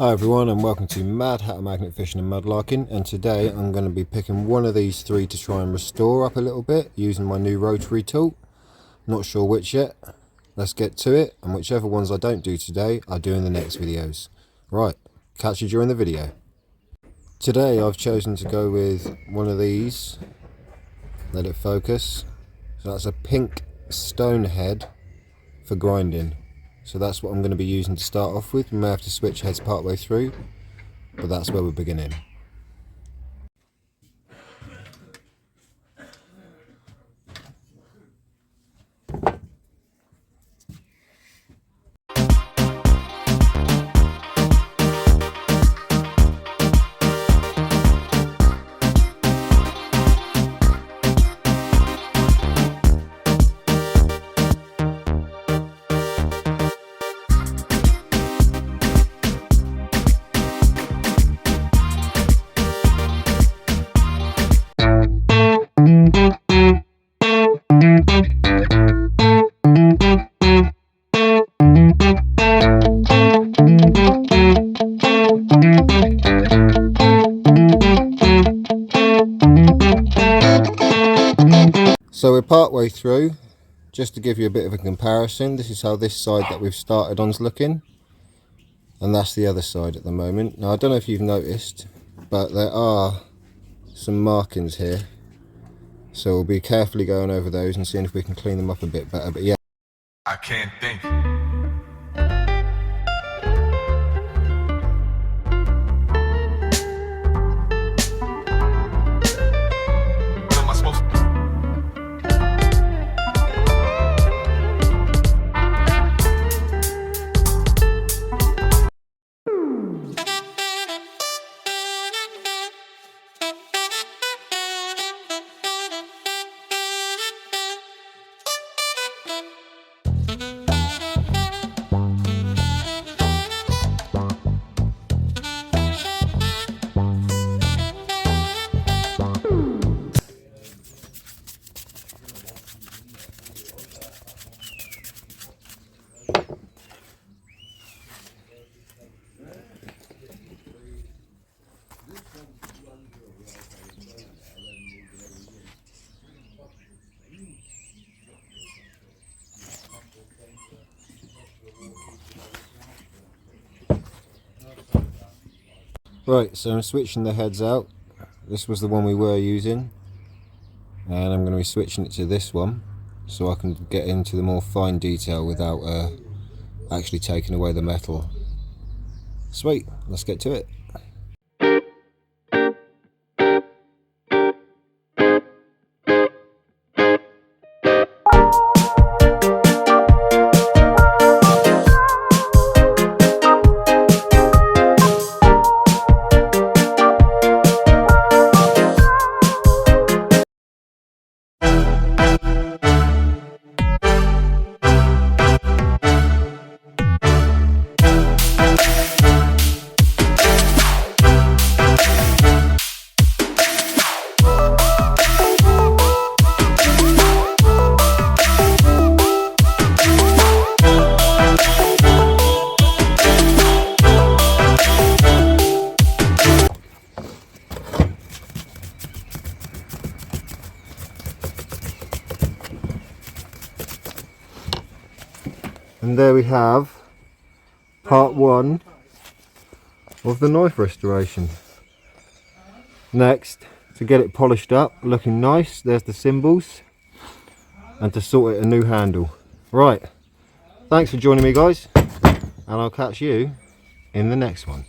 Hi everyone, and welcome to Mad Hatter Magnet Fishing and Mudlarking, and today I'm going to be picking one of these three to try and restore up a little bit using my new rotary tool. Not sure which yet. Let's get to it, and whichever ones I don't do today I'll do in the next videos. Right, catch you during the video. Today I've chosen to go with one of these. Let it focus. So that's a pink stone head for grinding. So that's what I'm going to be using to start off with. We may have to switch heads part way through, but that's where we're beginning. So we're part way through. Just to give you a bit of a comparison, this is how this side that we've started on's looking, and that's the other side at the moment. Now I don't know if you've noticed, but there are some markings here, so we'll be carefully going over those and seeing if we can clean them up a bit better. But yeah, I can't think. What am I supposed to do? right, so I'm switching the heads out. This was the one we were using, and I'm going to be switching it to this one so I can get into the more fine detail without actually taking away the metal. Sweet, let's get to it. And there we have part one of the knife restoration. Next, to get it polished up, looking nice, there's the symbols, and to sort it a new handle. Right, thanks for joining me guys, and I'll catch you in the next one.